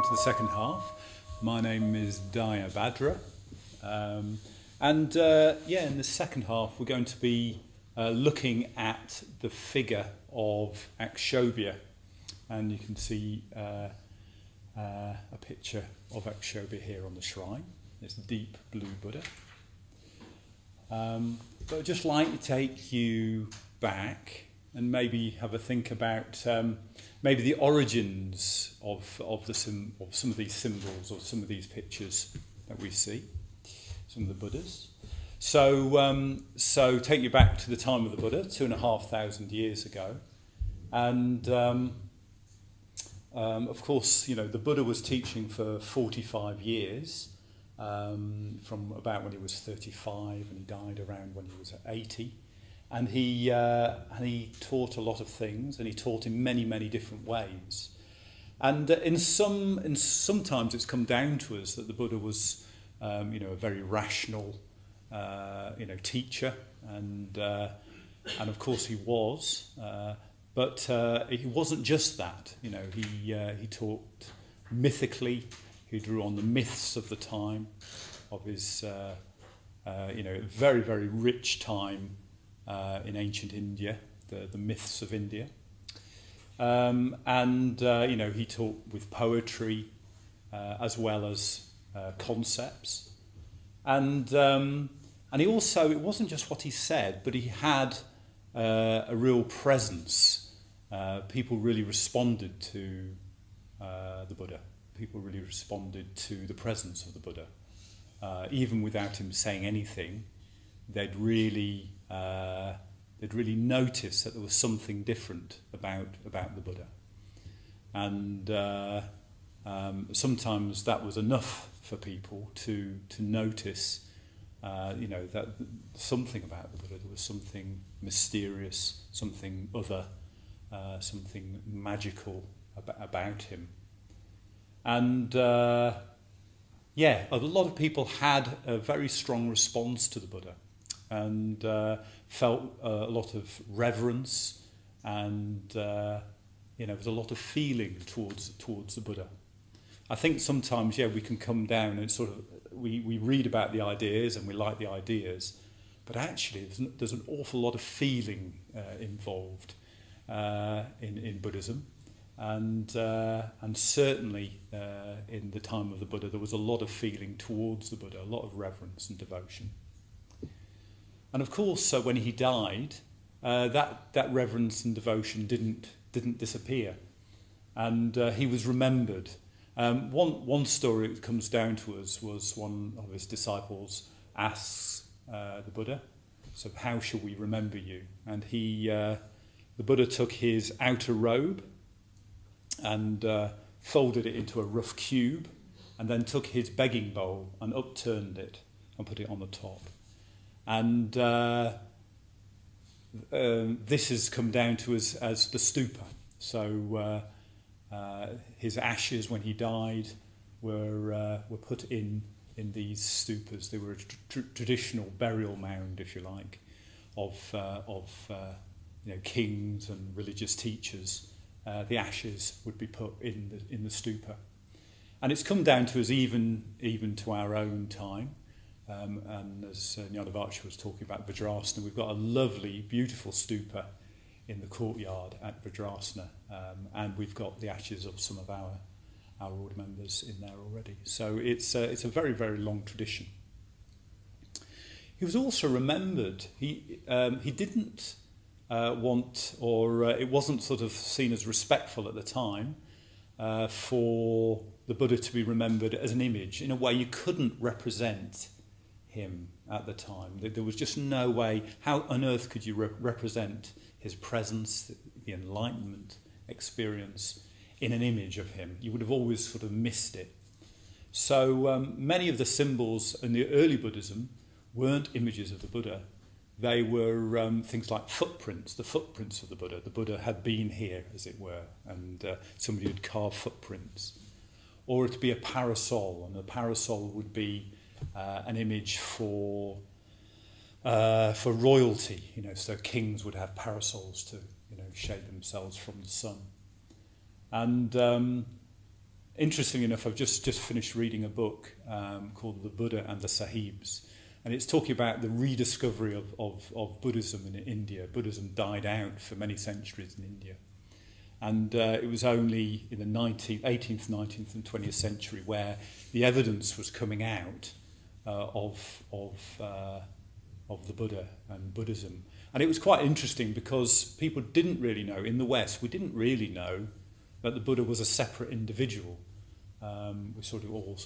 to the second half. My name is Dayabhadra. In the second half we're going to be looking at the figure of Akshobhya. And you can see a picture of Akshobhya here on the shrine. This deep blue Buddha. But I'd just like to take you back and maybe have a think about maybe the origins of some of these symbols or some of these pictures that we see, some of the Buddhas. So take you back to the time of the Buddha, 2,500 years ago, and of course, you know, the Buddha was teaching for 45 years, from about when he was 35, and he died around when he was 80. And he taught a lot of things, and he taught in many, many different ways. And sometimes it's come down to us that the Buddha was, a very rational, teacher, and of course he was. But he wasn't just that. You know, he taught mythically. He drew on the myths of the time, of his, very, very rich time. In ancient India, the myths of India, he taught with poetry as well as concepts, and he also, it wasn't just what he said, but he had a real presence. People really responded to the Buddha. People really responded to the presence of the Buddha, even without him saying anything. They'd really notice that there was something different about the Buddha, and sometimes that was enough for people to notice, that something about the Buddha. There was something mysterious, something other, something magical about him, and a lot of people had a very strong response to the Buddha. And felt a lot of reverence, and there was a lot of feeling towards the Buddha. I think sometimes, we can come down and sort of we read about the ideas and we like the ideas, but actually there's an awful lot of feeling involved in Buddhism, and certainly in the time of the Buddha there was a lot of feeling towards the Buddha, a lot of reverence and devotion. And of course, when he died, that reverence and devotion didn't disappear, and he was remembered. One story that comes down to us was one of his disciples asks the Buddha, "So how shall we remember you?" And the Buddha took his outer robe and folded it into a rough cube, and then took his begging bowl and upturned it and put it on the top. And this has come down to us as the stupa. So his ashes, when he died, were put in these stupas. They were a traditional burial mound, if you like, of kings and religious teachers. The ashes would be put in the stupa, and it's come down to us even to our own time. And as Dharmanight was talking about Vajrasana, we've got a lovely, beautiful stupa in the courtyard at Vajrasana, and we've got the ashes of some of our order members in there already. So it's a very, very long tradition. He was also remembered. He didn't want, or it wasn't sort of seen as respectful at the time for the Buddha to be remembered as an image. In a way, you couldn't represent him at the time. There was just no way. How on earth could you represent his presence, the enlightenment experience, in an image of him? You would have always sort of missed it. So many of the symbols in the early Buddhism weren't images of the Buddha. They were things like footprints, the footprints of the Buddha. The Buddha had been here, as it were, and somebody had carved footprints. Or it would be a parasol, and the parasol would be an image for royalty, so kings would have parasols to, shade themselves from the sun. And interestingly enough, I've just finished reading a book called The Buddha and the Sahibs, and it's talking about the rediscovery of Buddhism in India. Buddhism died out for many centuries in India. And it was only in the 18th, 19th and 20th century where the evidence was coming out of the Buddha and Buddhism. And it was quite interesting because people didn't really know, in the West, we didn't really know that the Buddha was a separate individual. We sort of all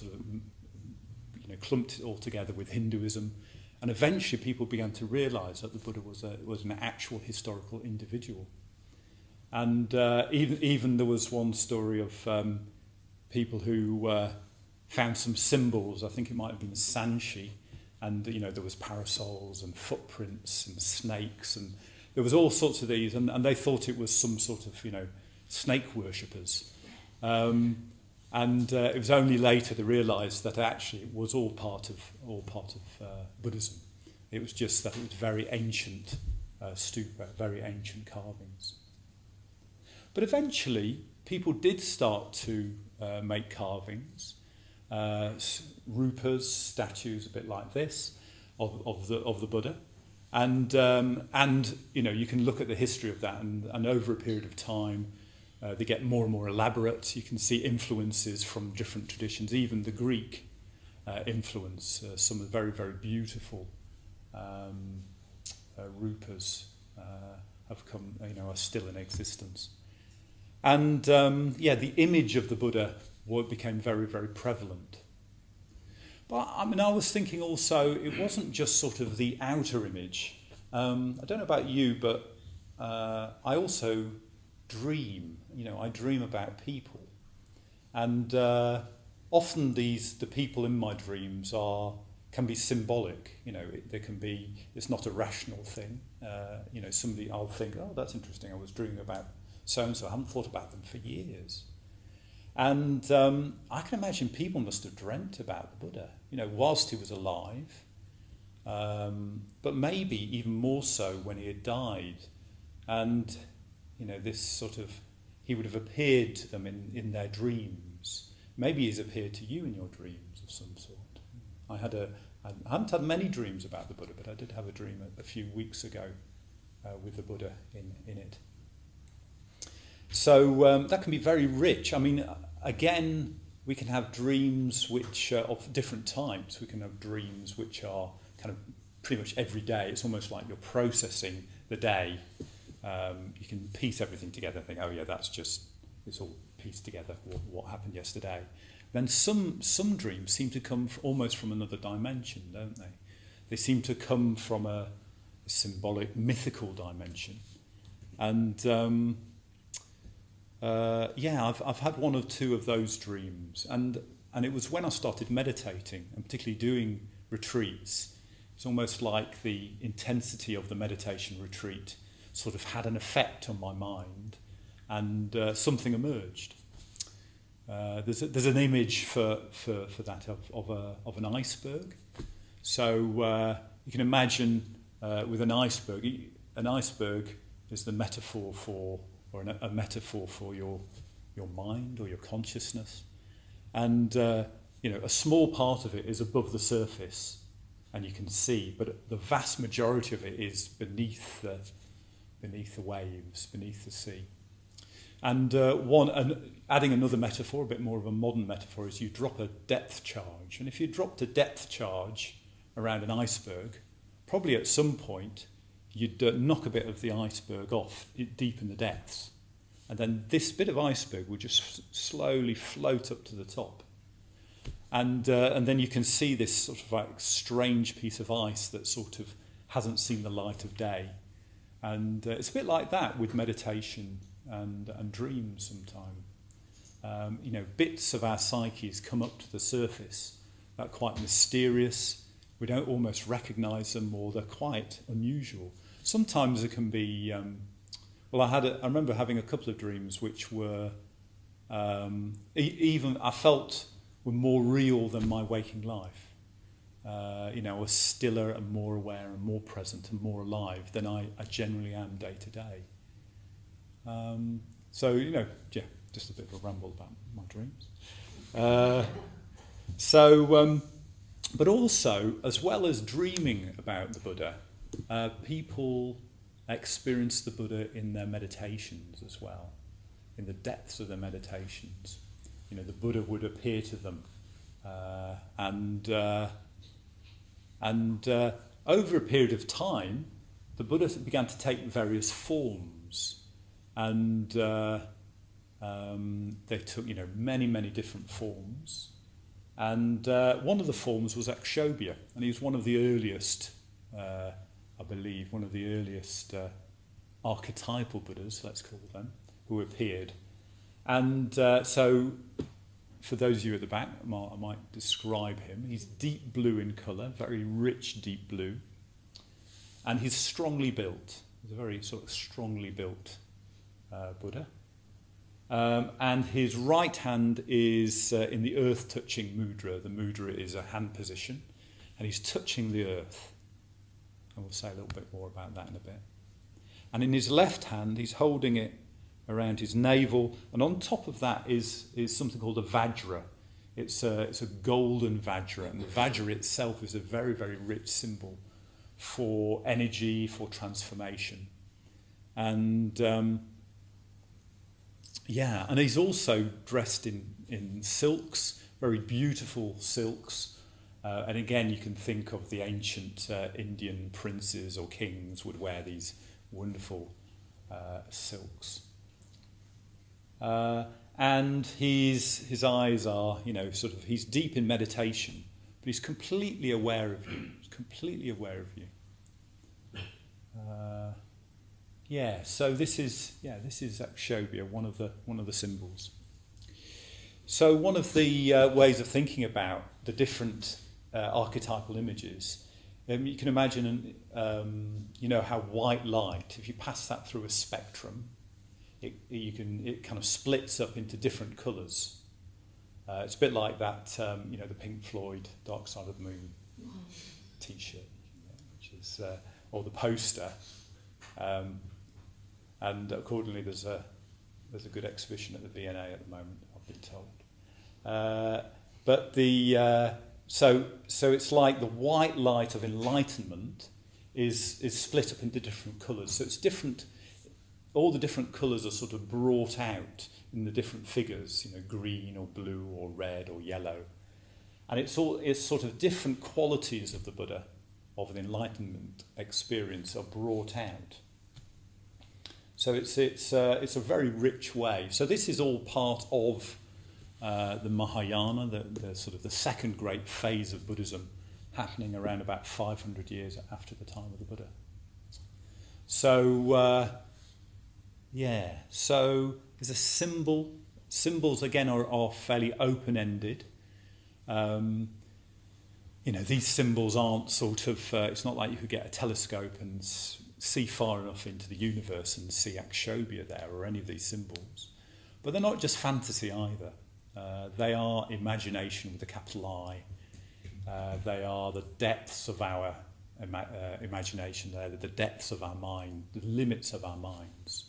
clumped it all together with Hinduism. And eventually people began to realise that the Buddha was an actual historical individual. And even there was one story of people who found some symbols. I think it might have been sanshi, and there was parasols and footprints and snakes, and there was all sorts of these, and they thought it was some sort of snake worshippers. And it was only later they realised that actually it was all part of Buddhism. It was just that it was very ancient stupa, very ancient carvings. But eventually, people did start to make carvings, rupas, statues, a bit like this, of the Buddha, and you can look at the history of that, and over a period of time, they get more and more elaborate. You can see influences from different traditions, even the Greek influence. Some of the very, very beautiful rupas have come, are still in existence. And the image of the Buddha became very, very prevalent. But I was thinking also, it wasn't just sort of the outer image. I don't know about you, but I also dream. I dream about people, and often the people in my dreams can be symbolic. They can be. It's not a rational thing. Somebody I'll think, oh, that's interesting. I was dreaming about so-and-so. I haven't thought about them for years. And I can imagine people must have dreamt about the Buddha, whilst he was alive, but maybe even more so when he had died. And, this sort of, he would have appeared to them in their dreams. Maybe he's appeared to you in your dreams of some sort. I haven't had many dreams about the Buddha, but I did have a dream a few weeks ago with the Buddha in it. So that can be very rich. Again, we can have dreams which are of different types. We can have dreams which are kind of pretty much every day. It's almost like you're processing the day. You can piece everything together and think, oh yeah, it's all pieced together, what happened yesterday. Then some dreams seem to come almost from another dimension, don't they? They seem to come from a symbolic, mythical dimension. And I've had one or two of those dreams, and it was when I started meditating, and particularly doing retreats. It's almost like the intensity of the meditation retreat sort of had an effect on my mind, and something emerged. There's an image for that of an iceberg. So you can imagine with an iceberg is the metaphor for, or a metaphor for your mind or your consciousness. And a small part of it is above the surface, and you can see, but the vast majority of it is beneath the waves, beneath the sea. And adding another metaphor, a bit more of a modern metaphor, is you drop a depth charge. And if you dropped a depth charge around an iceberg, probably at some point you'd knock a bit of the iceberg off deep in the depths. And then this bit of iceberg would just slowly float up to the top. And then you can see this sort of like strange piece of ice that sort of hasn't seen the light of day. And it's a bit like that with meditation and dreams sometimes. Bits of our psyches come up to the surface that are quite mysterious. We don't almost recognise them, or they're quite unusual. Sometimes it can be... I remember having a couple of dreams which were even I felt were more real than my waking life. I was stiller and more aware and more present and more alive than I generally am day to day. Just a bit of a ramble about my dreams. But also, as well as dreaming about the Buddha, people experience the Buddha in their meditations as well, in the depths of their meditations. You know, the Buddha would appear to them, and over a period of time, the Buddha began to take various forms, and they took, you know, many different forms. And one of the forms was Akshobhya, and he was one of the earliest, I believe, one of the earliest archetypal Buddhas, let's call them, who appeared. And so, for those of you at the back, I might describe him. He's deep blue in colour, very rich deep blue, and he's strongly built. He's a very sort of strongly built Buddha. And his right hand is in the earth-touching mudra. The mudra is a hand position, and he's touching the earth. And we'll say a little bit more about that in a bit. And in his left hand, he's holding it around his navel, and on top of that is something called a Vajra. It's a golden Vajra, and the Vajra itself is a very, very rich symbol for energy, for transformation. And and he's also dressed in silks, very beautiful silks. And again, you can think of the ancient Indian princes or kings would wear these wonderful silks. And his eyes are, you know, sort of, he's deep in meditation, but he's completely aware of you. He's completely aware of you. So this is Akshobhya, one of the symbols. So one of the ways of thinking about the different archetypal images, you can imagine, you know, how white light, if you pass that through a spectrum, it kind of splits up into different colours. It's a bit like that, you know, the Pink Floyd "Dark Side of the Moon" T-shirt, which is, or the poster. And accordingly, there's a good exhibition at the V&A at the moment, I've been told. But so it's like the white light of enlightenment is split up into different colours. So it's different. All the different colours are sort of brought out in the different figures, you know, green or blue or red or yellow, and it's sort of different qualities of the Buddha, of an enlightenment experience, are brought out. So it's a very rich way. So this is all part of the Mahayana, the sort of the second great phase of Buddhism, happening around about 500 years after the time of the Buddha. So so there's a symbol. Symbols again are fairly open-ended. You know, these symbols aren't sort of. It's not like you could get a telescope and see far enough into the universe and see Akshobhya there or any of these symbols. But they're not just fantasy either. They are imagination with a capital I. They are the depths of our imagination. They're the depths of our mind, the limits of our minds.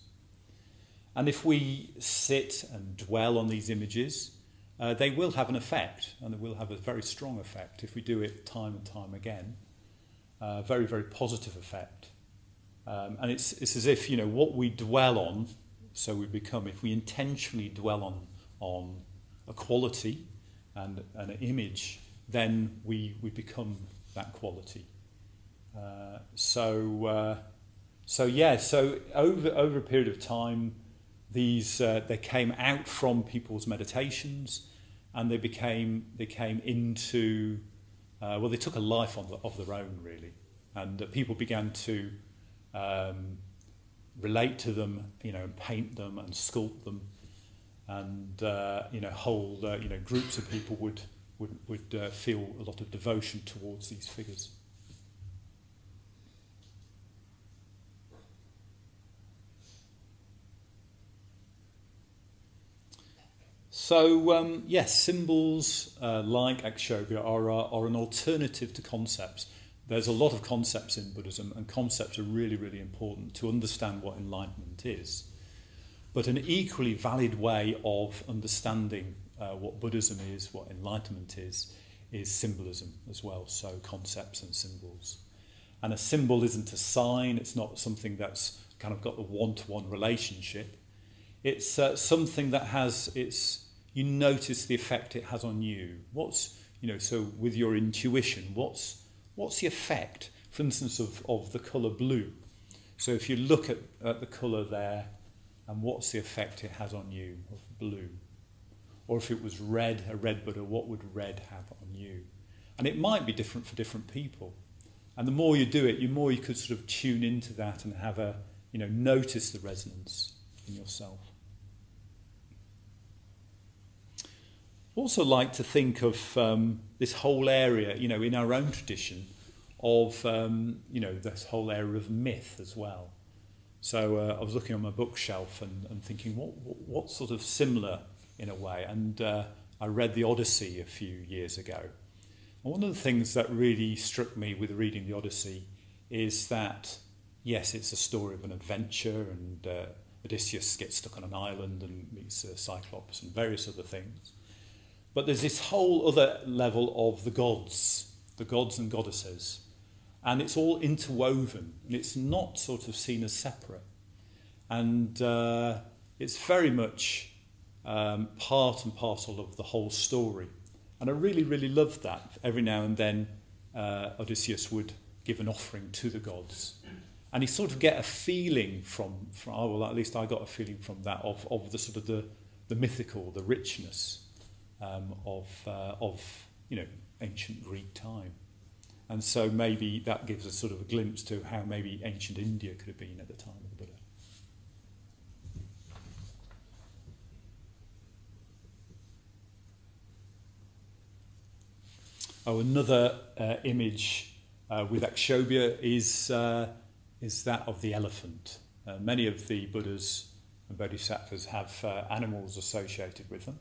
And if we sit and dwell on these images, they will have an effect, and they will have a very strong effect if we do it time and time again. Very, very positive effect. And it's as if, you know, what we dwell on, so we become. If we intentionally dwell on a quality and an image, then we become that quality. So over a period of time, these they came out from people's meditations, and they came into they took a life of their own, really, and people began to relate to them, you know, and paint them and sculpt them, and whole groups of people would feel a lot of devotion towards these figures. So, symbols like Akshobhya are an alternative to concepts. There's a lot of concepts in Buddhism, and concepts are really, really important to understand what enlightenment is. But an equally valid way of understanding what Buddhism is, what enlightenment is symbolism as well, so concepts and symbols. And a symbol isn't a sign, it's not something that's kind of got the one-to-one relationship. It's something that has you notice the effect it has on you. So with your intuition, what's the effect, for instance, of the colour blue? So if you look at the colour there, and what's the effect it has on you of blue? Or if it was red, a red Buddha, what would red have on you? And it might be different for different people. And the more you do it, the more you could sort of tune into that and have notice the resonance in yourself. Also like to think of this whole area, in our own tradition of, this whole area of myth as well. So I was looking on my bookshelf and thinking, what's sort of similar in a way? And I read the Odyssey a few years ago. And one of the things that really struck me with reading the Odyssey is that, yes, it's a story of an adventure, and Odysseus gets stuck on an island and meets Cyclops and various other things. But there's this whole other level of the gods and goddesses. And it's all interwoven, and it's not sort of seen as separate. And it's very much part and parcel of the whole story. And I really, really loved that. Every now and then Odysseus would give an offering to the gods. And you sort of get a feeling from at least I got a feeling from that of the sort of the mythical, the richness of ancient Greek time. And so maybe that gives us sort of a glimpse to how maybe ancient India could have been at the time of the Buddha. Another image with Akshobhya is that of the elephant. Many of the Buddhas and Bodhisattvas have animals associated with them.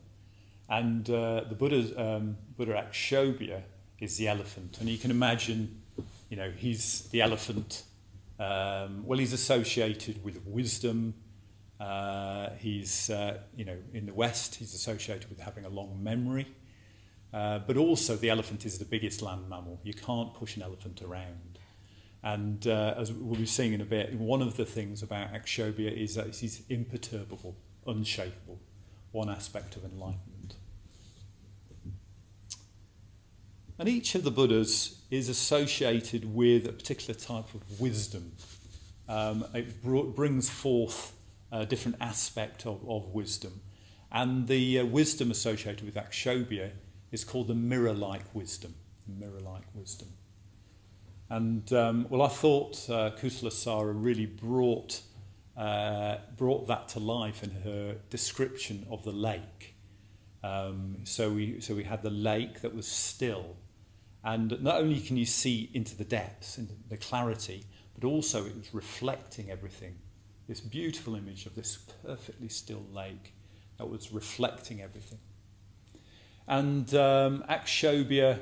And the Buddha Akshobhya is the elephant. And you can imagine, he's the elephant. He's associated with wisdom. He's, in the West, he's associated with having a long memory. But also the elephant is the biggest land mammal. You can't push an elephant around. And as we'll be seeing in a bit, one of the things about Akshobhya is that he's imperturbable, unshakable. One aspect of enlightenment. And each of the Buddhas is associated with a particular type of wisdom. It brings forth a different aspect of wisdom. And the wisdom associated with Akshobhya is called the mirror-like wisdom. Mirror-like wisdom. And I thought Kusalasara really brought that to life in her description of the lake. So we had the lake that was still, and not only can you see into the depths, into the clarity, but also it was reflecting everything. This beautiful image of this perfectly still lake that was reflecting everything. And Akshobhya's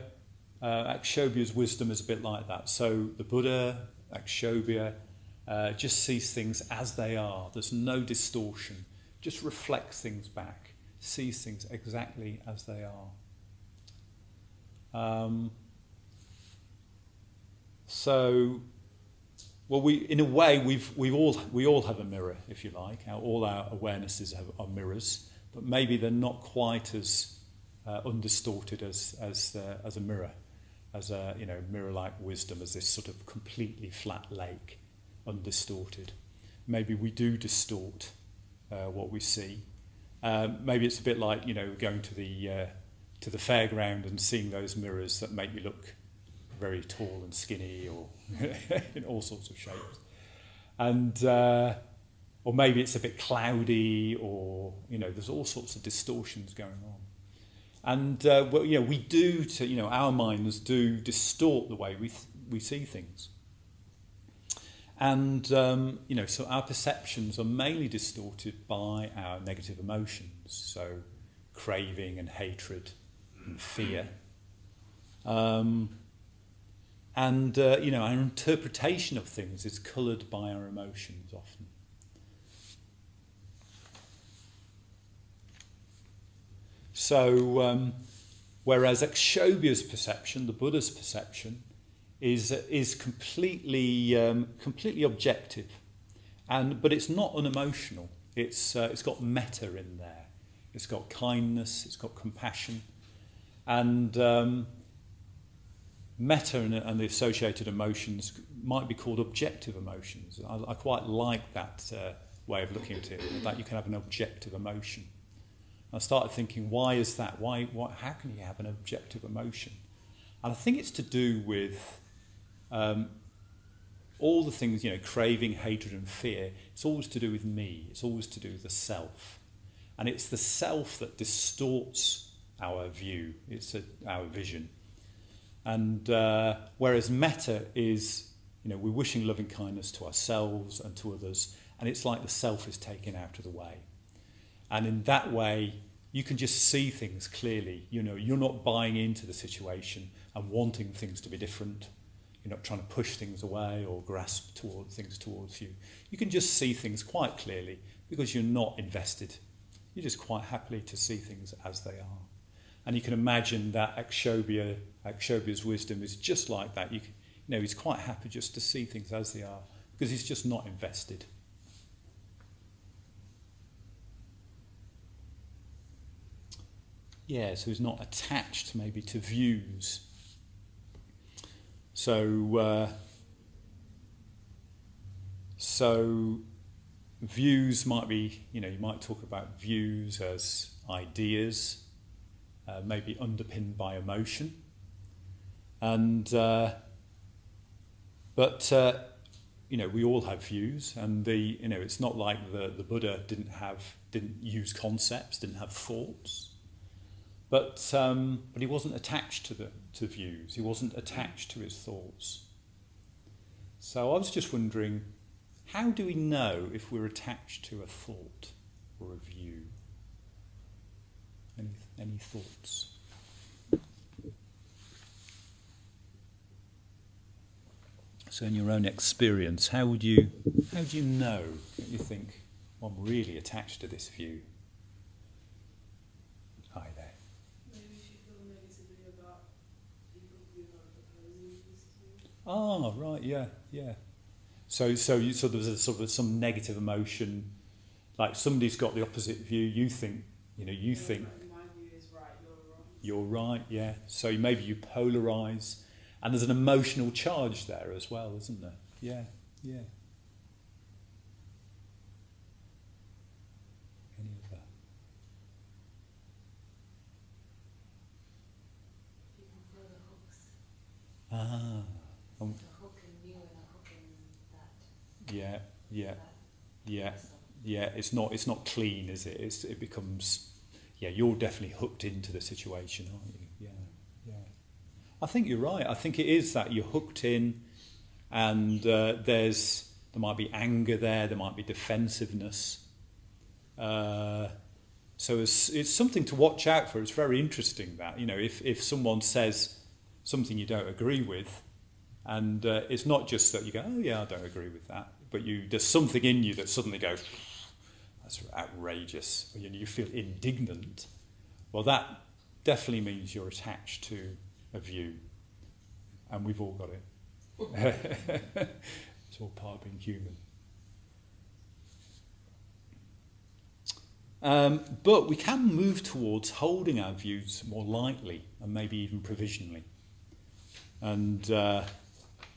wisdom is a bit like that. So the Buddha, Akshobhya, just sees things as they are. There's no distortion. Just reflects things back. Sees things exactly as they are. In a way, we all have a mirror, if you like. All our awarenesses are mirrors, but maybe they're not quite as undistorted as a mirror, as a mirror-like wisdom, as this sort of completely flat lake, undistorted. Maybe we do distort what we see. Maybe it's a bit like going to the fairground and seeing those mirrors that make you look very tall and skinny, or in all sorts of shapes, and or maybe it's a bit cloudy, or there's all sorts of distortions going on, and we do our minds do distort the way we see things, and so our perceptions are mainly distorted by our negative emotions, so craving and hatred and fear. And our interpretation of things is coloured by our emotions often. So, whereas Akshobhya's perception, the Buddha's perception, is completely objective, but it's not unemotional. It's got metta in there. It's got kindness. It's got compassion, and metta and the associated emotions might be called objective emotions. I quite like that way of looking at it. That you can have an objective emotion. I started thinking, why is that? How can you have an objective emotion? And I think it's to do with all the things, craving, hatred and fear. It's always to do with me. It's always to do with the self. And it's the self that distorts our view. It's our vision. And whereas metta is, we're wishing loving kindness to ourselves and to others, and it's like the self is taken out of the way. And in that way, you can just see things clearly. You're not buying into the situation and wanting things to be different. You're not trying to push things away or grasp things towards you. You can just see things quite clearly because you're not invested. You're just quite happy to see things as they are. And you can imagine that Akshobhya's wisdom is just like that. He's quite happy just to see things as they are because he's just not invested. Yeah, so he's not attached maybe to views. So views might be, you might talk about views as ideas, maybe underpinned by emotion, and but we all have views, and it's not like the Buddha didn't use concepts, didn't have thoughts, but he wasn't attached to views. He wasn't attached to his thoughts. So I was just wondering, how do we know if we're attached to a thought or a view? Any thoughts? So in your own experience, how do you know that you think, I'm really attached to this view? Hi there. Maybe if you feel negatively about people who are not opposing this view. Ah, right, yeah. So there's a sort of some negative emotion, like somebody's got the opposite view. You think. My view is right, You're right, yeah. So maybe you polarise, and there's an emotional charge there as well, isn't there? Yeah. Any of that? You can feel the hooks. Ah. A hook in you and a hook in that. Yeah. It's not clean, is it? It becomes. Yeah, you're definitely hooked into the situation, aren't you? Yeah. I think you're right. I think it is that you're hooked in, and there might be anger there might be defensiveness. So it's something to watch out for. It's very interesting that, if someone says something you don't agree with, and it's not just that you go, oh yeah, I don't agree with that, but there's something in you that suddenly goes, that's outrageous. You feel indignant. Well, that definitely means you're attached to a view, and we've all got it. It's all part of being human. But we can move towards holding our views more lightly and maybe even provisionally. And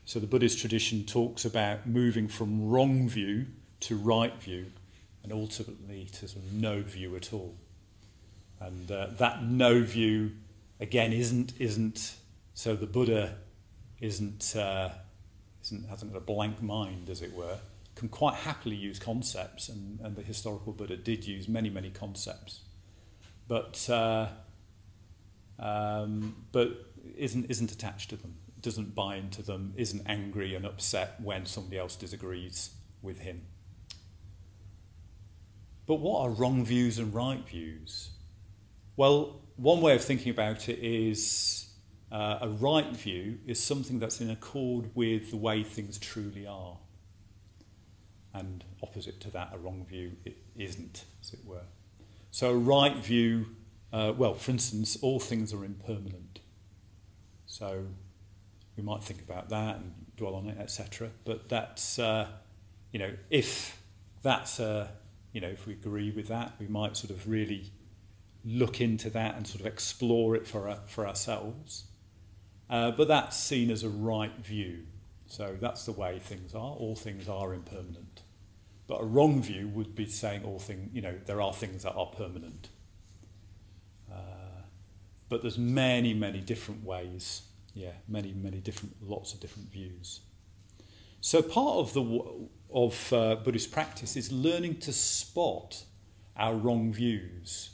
so the Buddhist tradition talks about moving from wrong view to right view, and ultimately to sort of no view at all. And that no view, again, isn't so the Buddha hasn't got a blank mind, as it were, can quite happily use concepts, and the historical Buddha did use many, many concepts, but isn't attached to them, doesn't buy into them, isn't angry and upset when somebody else disagrees with him. But what are wrong views and right views? Well, one way of thinking about it is a right view is something that's in accord with the way things truly are. And opposite to that, a wrong view, it isn't, as it were. So a right view Well, for instance, all things are impermanent. So we might think about that and dwell on it, etc. But that's, if that's if we agree with that, we might sort of really look into that and sort of explore it for ourselves. But that's seen as a right view. So that's the way things are. All things are impermanent. But a wrong view would be saying there are things that are permanent. But there's many, many different ways. Yeah, lots of different views. So part of Buddhist practice is learning to spot our wrong views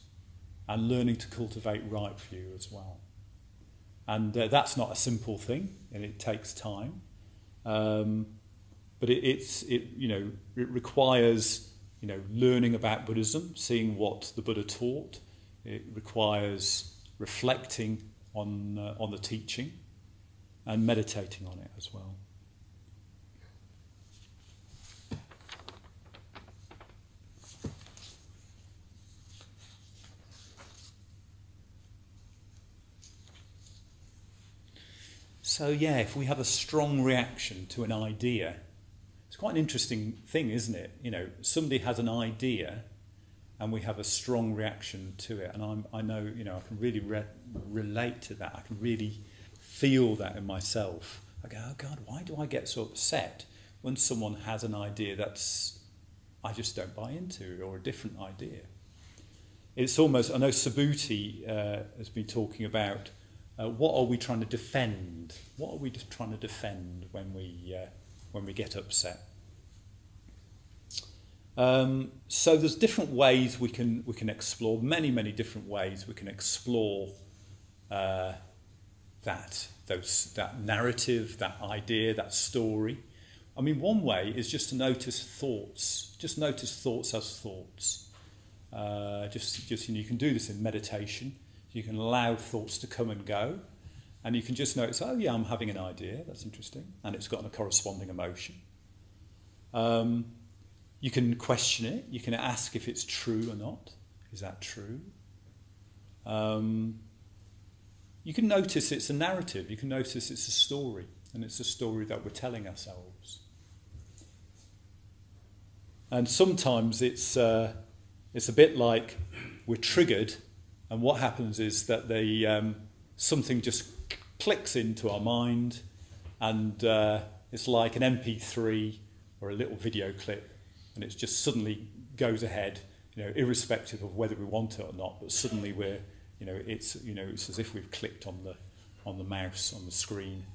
and learning to cultivate right view as well. And that's not a simple thing, and it takes time. But it requires learning about Buddhism, seeing what the Buddha taught. It requires reflecting on the teaching and meditating on it as well. So if we have a strong reaction to an idea, it's quite an interesting thing, isn't it? Somebody has an idea and we have a strong reaction to it. And I know, I can really relate to that. I can really feel that in myself. I go, oh God, why do I get so upset when someone has an idea I just don't buy into, or a different idea? It's almost, I know Subhuti has been talking about what are we trying to defend? What are we just trying to defend when we get upset? So there's different ways we can explore, many different ways we can explore that narrative, that idea, that story. I mean, one way is just to notice thoughts. Just notice thoughts as thoughts. You can do this in meditation. You can allow thoughts to come and go, and you can just notice, oh yeah, I'm having an idea, that's interesting, and it's got a corresponding emotion. You can question it, you can ask if it's true or not. Is that true? You can notice it's a narrative, you can notice it's a story, and it's a story that we're telling ourselves. And sometimes it's a bit like we're triggered, and what happens is that something just clicks into our mind, and it's like an MP3 or a little video clip, and it just suddenly goes ahead, irrespective of whether we want it or not. But suddenly it's as if we've clicked on the mouse on the screen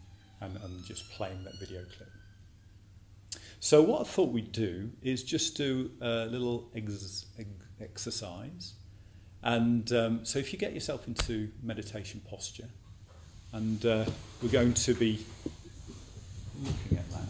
and just playing that video clip. So what I thought we'd do is just do a little exercise. And so if you get yourself into meditation posture, and we're going to be looking at that.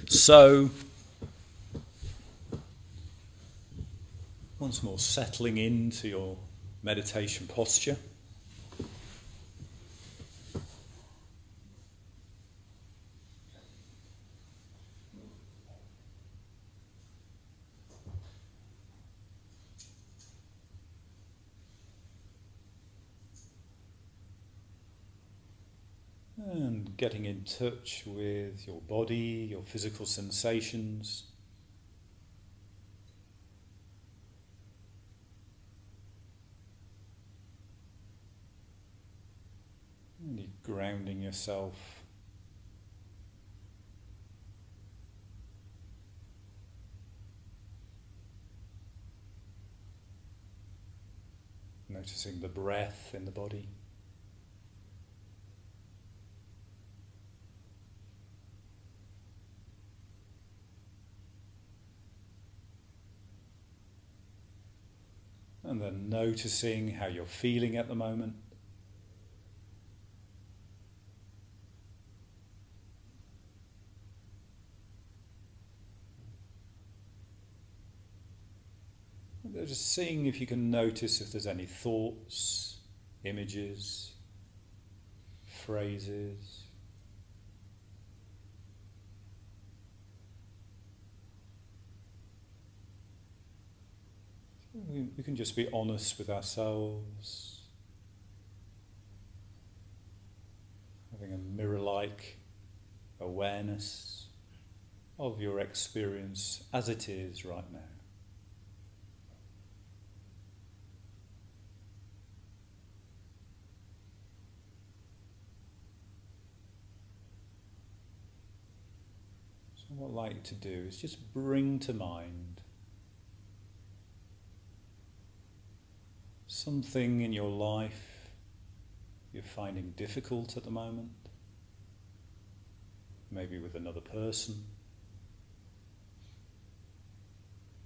So, once more, settling into your meditation posture. And getting in touch with your body, your physical sensations. And you're grounding yourself. Noticing the breath in the body. And then noticing how you're feeling at the moment. And just seeing if you can notice if there's any thoughts, images, phrases. We can just be honest with ourselves, having a mirror-like awareness of your experience as it is right now. So what I'd like to do is just bring to mind something in your life you're finding difficult at the moment, maybe with another person,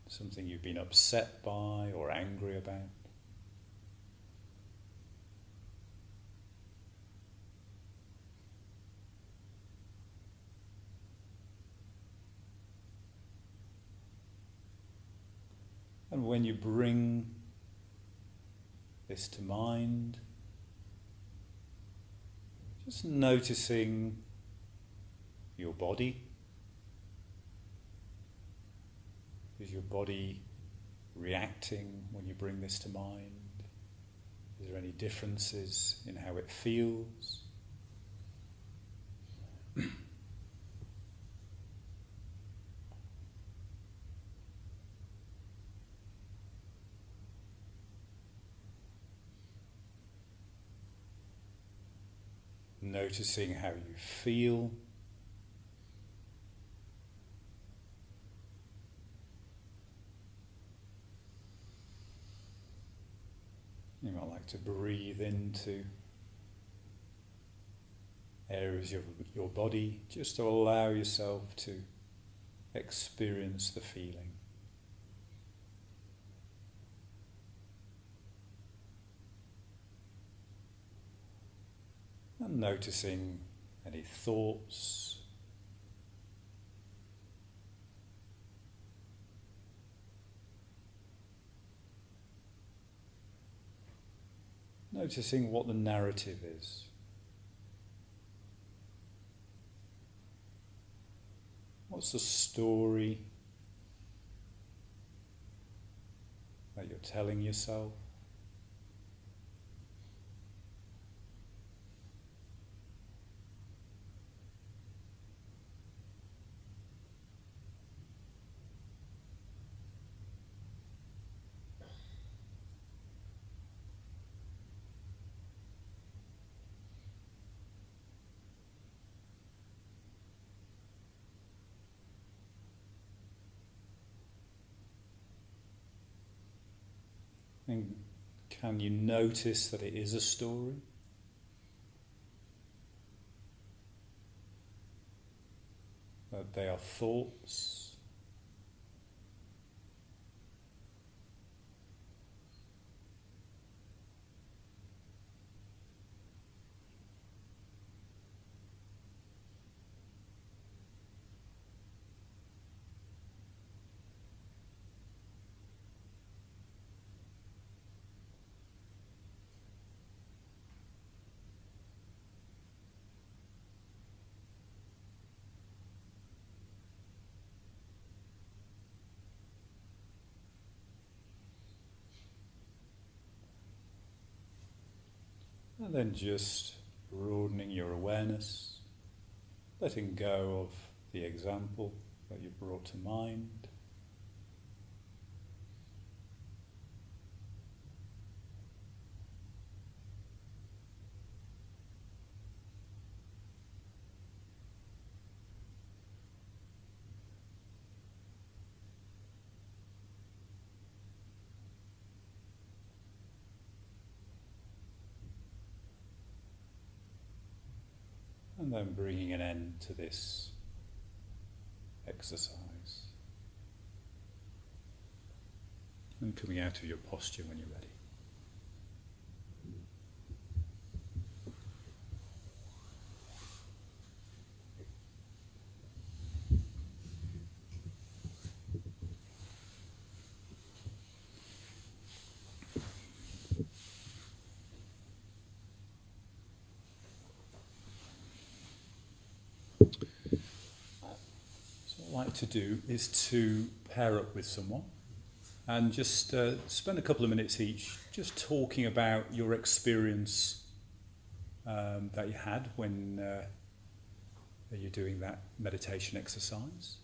something you've been upset by or angry about. And when you bring this to mind, just noticing your body. Is your body reacting when you bring this to mind? Is there any differences in how it feels? Noticing how you feel. You might like to breathe into areas of your body just to allow yourself to experience the feeling. And noticing any thoughts, noticing what the narrative is. What's the story that you're telling yourself? And can you notice that it is a story? That they are thoughts? And then just broadening your awareness, letting go of the example that you brought to mind. And then bringing an end to this exercise. And coming out of your posture when you're ready. So what I'd like to do is to pair up with someone and just spend a couple of minutes each just talking about your experience that you had when you're doing that meditation exercise.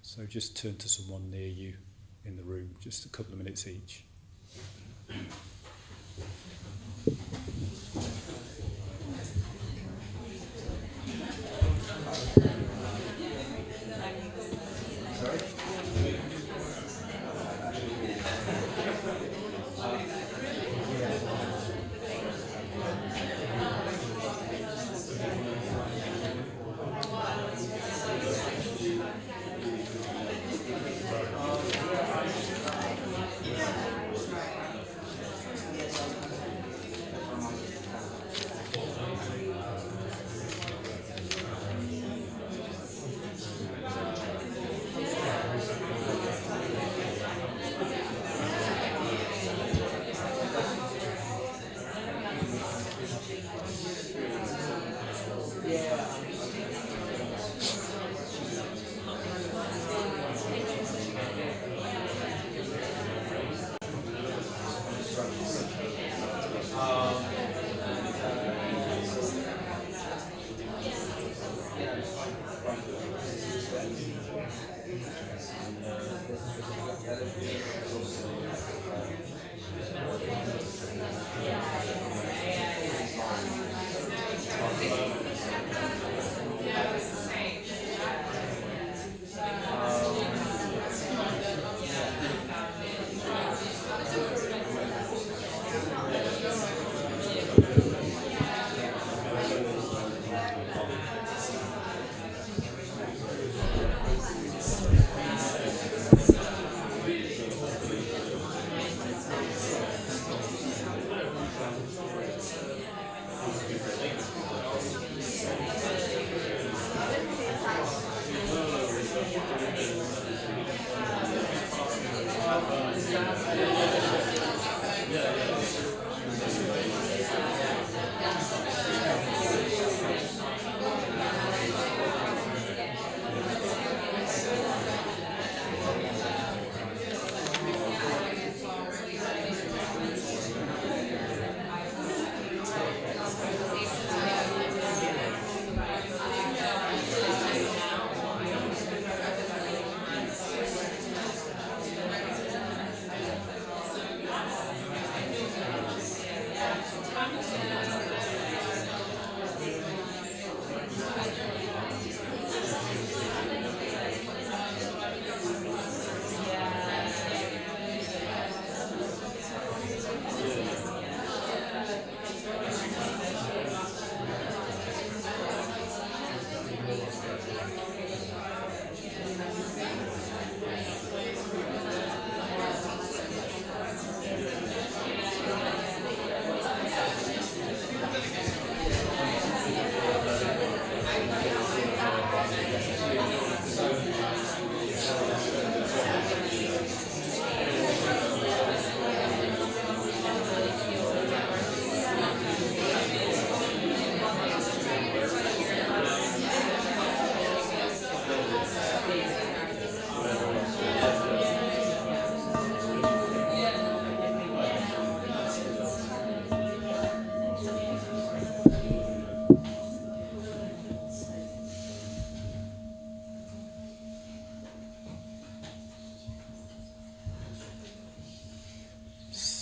So just turn to someone near you in the room, just a couple of minutes each.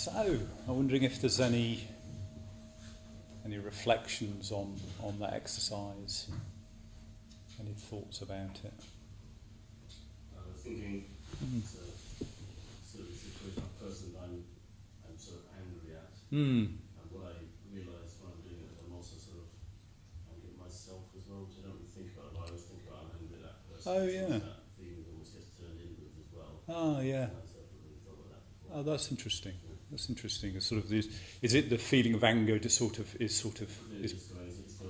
So, I'm wondering if there's any reflections on that exercise, any thoughts about it? I was thinking, it's a sort of situation of person I'm sort of angry at, and what I realise when I'm doing it, I'm also sort of angry at myself as well, which I don't really think about. But I always think about I'm angry at that person. Oh, yeah. So that feeling almost gets turned inward as well. Oh, yeah. So I've really thought about that before. Oh, that's interesting. That's interesting. It's sort of this, is it the feeling of anger is sort of It just goes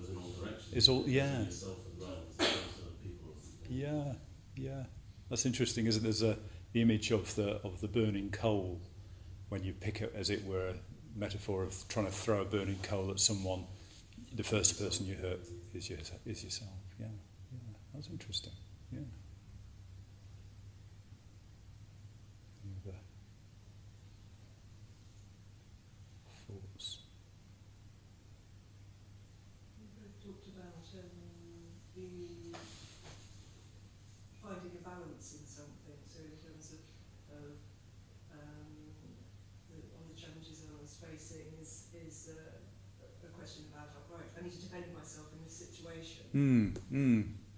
in all directions. It's all, yeah. Yourself as well as other people. Yeah. That's interesting, isn't it? There's the image of the burning coal when you pick up, as it were, a metaphor of trying to throw a burning coal at someone. the first person you hurt is yourself. Yeah, yeah, that's interesting. Yeah. Any other thoughts? We both talked about the finding a balance in something. So in terms of one of the challenges I was facing is a question about, right, I need to defend myself in this situation. And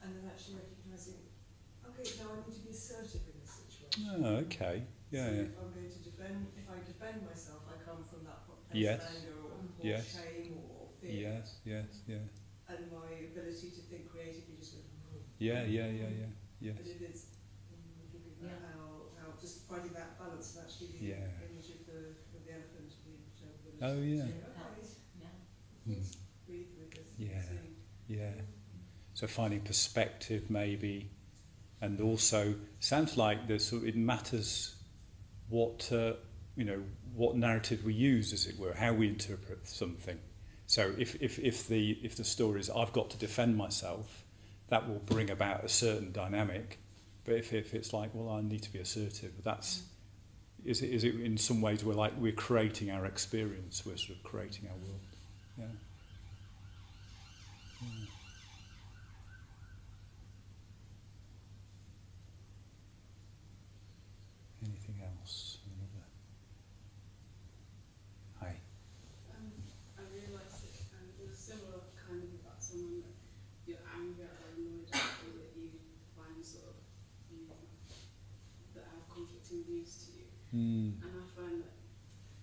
then actually recognising, okay, now I need to be assertive in this situation. Oh, okay. Yeah, So yeah. if I'm going to defend myself, I come from that place Yes. of anger or Yes. shame or fear. Yes, yes, yeah. And my ability to think creatively just goes, Yeah, yeah, yeah, yeah. Yes. And if it's talking about how just finding that balance and actually the Yeah. image of the elephant, the ability Oh, yeah. to say, okay, Yeah. breathe with this. Yeah. See. Yeah. So finding perspective maybe, and also sounds like it matters what what narrative we use, as it were, how we interpret something. So if the story is I've got to defend myself, that will bring about a certain dynamic. But if it's like, well, I need to be assertive, is it in some ways we're creating our experience, we're sort of creating our world. Yeah. Anything else? Hi. I realised it was similar kind of about someone that you're angry at or annoyed at, or that you find sort of that have conflicting views to you. And I find that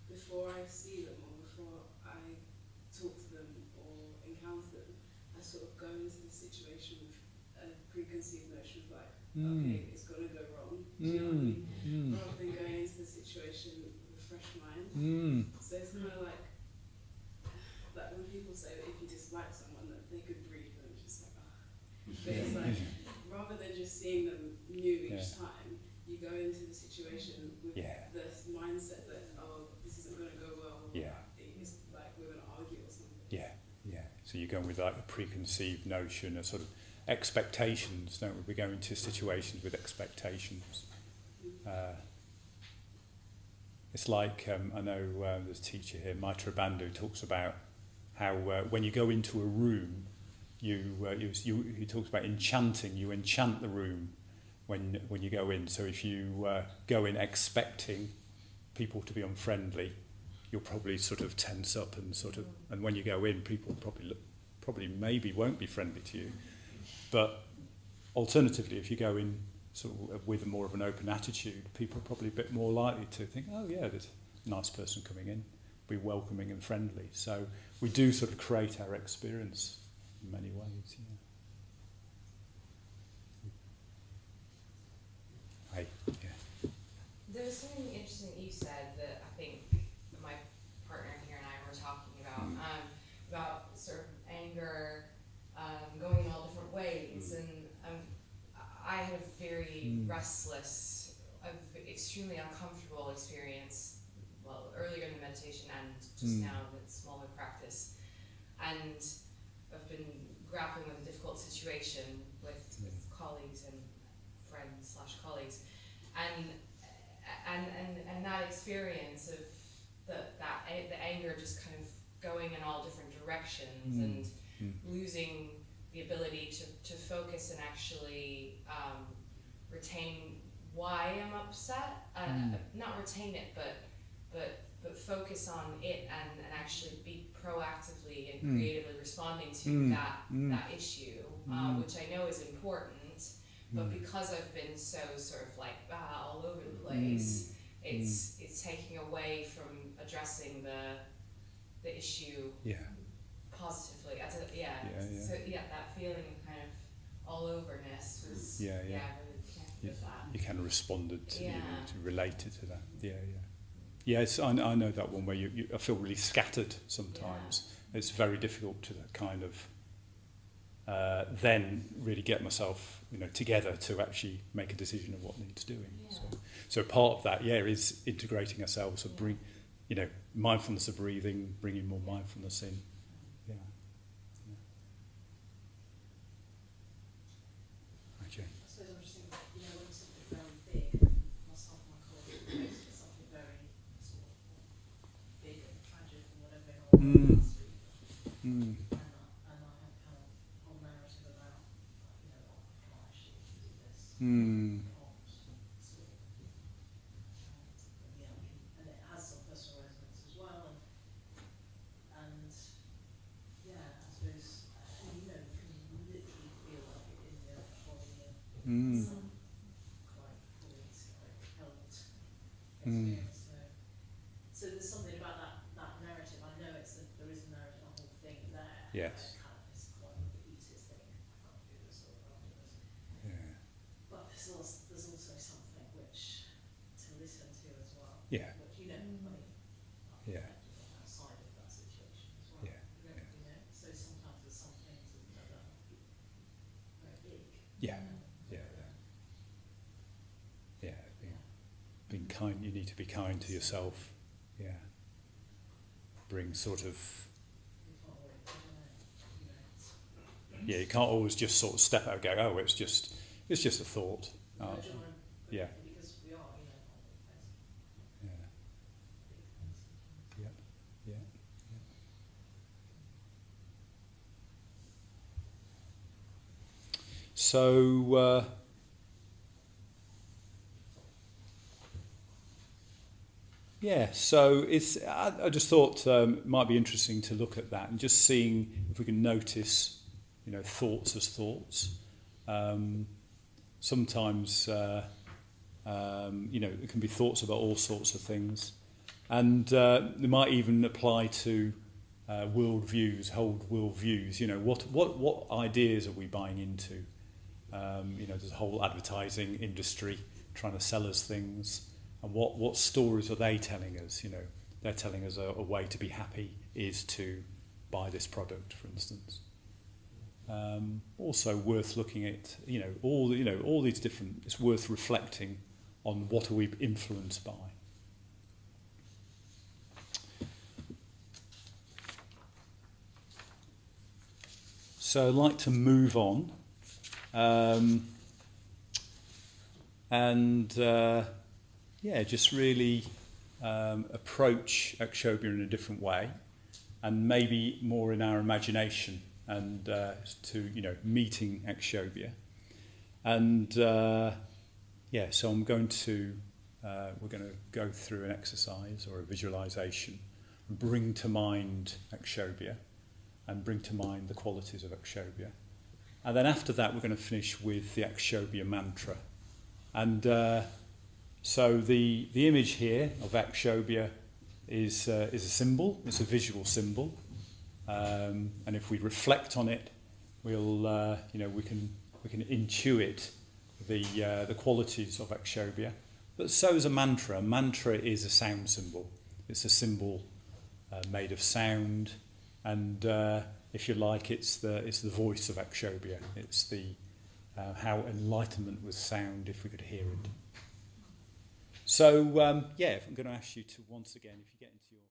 before I see them or before I talk to them or encounter them, I sort of go into the situation with a preconceived notion of like, okay, it's gonna go wrong. Do you know what I mean? Rather than going into the situation with a fresh mind. So it's kind of like when people say that if you dislike someone that they could breathe, and it's just like, But it's like, rather than just seeing them new each time, you go into the situation with this mindset that, oh, this isn't going to go well. It's like we're going to argue or something. So you're going with like a preconceived notion, a sort of expectations, don't we? We go into situations with expectations. It's like, I know there's a teacher here, Maitra Bandhu, talks about how when you go into a room, he talks about enchanting. You enchant the room when you go in. So if you go in expecting people to be unfriendly, you'll probably sort of tense up and when you go in, people probably maybe won't be friendly to you. But alternatively, if you go in sort of with more of an open attitude, people are probably a bit more likely to think, oh yeah, there's a nice person coming in, be welcoming and friendly. So we do sort of create our experience in many ways. There was something interesting that you said that I think my partner here and I were talking about sort of anger going in all different ways, and I had a very restless, extremely uncomfortable experience, well, earlier in the meditation and just now in smaller practice, and I've been grappling with a difficult situation with colleagues and friends / colleagues, and that experience of the anger just kind of going in all different directions and losing the ability to focus and actually retain why I'm upset, not retain it, but focus on it and actually be proactively and creatively responding to that issue, which I know is important. But because I've been so sort of like all over the place, it's taking away from addressing the issue positively. So that feeling of kind of all overness was really connected with that. You kind of responded to related to that. Yes, I know that one where I feel really scattered sometimes. It's very difficult to kind of then really get myself together to actually make a decision of what needs doing. So part of that is integrating ourselves and mindfulness of breathing, bringing more mindfulness in. Jane. I suppose I'm just thinking, you know, when something very big, myself and my colleague faced something very sort of big and tragic and whatever in our Mm. last week. Mm. And I had kind of a whole narrative about, you know, I can't actually do this. Mm. I can't sort of, yeah, and it has some personal resonance as well. And yeah, I suppose, and you know, you can literally feel like it in your body and Mm. some quite fully like held Mm. experience. So there's something about that narrative. I know there is a narrative, a whole thing there. Yes. Kind of it's quite the easiest thing. I can't do this or I can't do this. Yeah. But there's also something which to listen to as well. Yeah. Which you know, I mean, Yeah. outside of that situation as well. Yeah. You know, so sometimes there's some things that are very big. Yeah. Yeah. Yeah. Being kind. You need to be kind to yourself. Yeah. Bring sort of. Yeah, you can't always just sort of step out and go, oh, it's just a thought. Yeah. Because we are, you know, Yeah. Yeah. Yeah. So, so it's. I just thought it might be interesting to look at that and just seeing if we can notice, you know, thoughts as thoughts. Sometimes, you know, it can be thoughts about all sorts of things, and they might even apply to world views, hold world views. You know, what ideas are we buying into? You know, there's a whole advertising industry trying to sell us things. And what stories are they telling us? You know, they're telling us a way to be happy is to buy this product, for instance. Also worth looking at, you know, all these different. It's worth reflecting on what are we influenced by. So I'd like to move on, just really approach Akshobhya in a different way, and maybe more in our imagination, and to, you know, meeting Akshobhya. And so I'm going to we're going to go through an exercise or a visualization, bring to mind Akshobhya, and bring to mind the qualities of Akshobhya. And then after that, we're going to finish with the Akshobhya mantra. And so the image here of Akshobhya is a symbol. It's a visual symbol, and if we reflect on it, we'll we can intuit the qualities of Akshobhya. But so is a mantra. A mantra is a sound symbol. It's a symbol made of sound, and if you like, it's the voice of Akshobhya. It's the how enlightenment was sound if we could hear it. So, I'm going to ask you to once again, if you get into your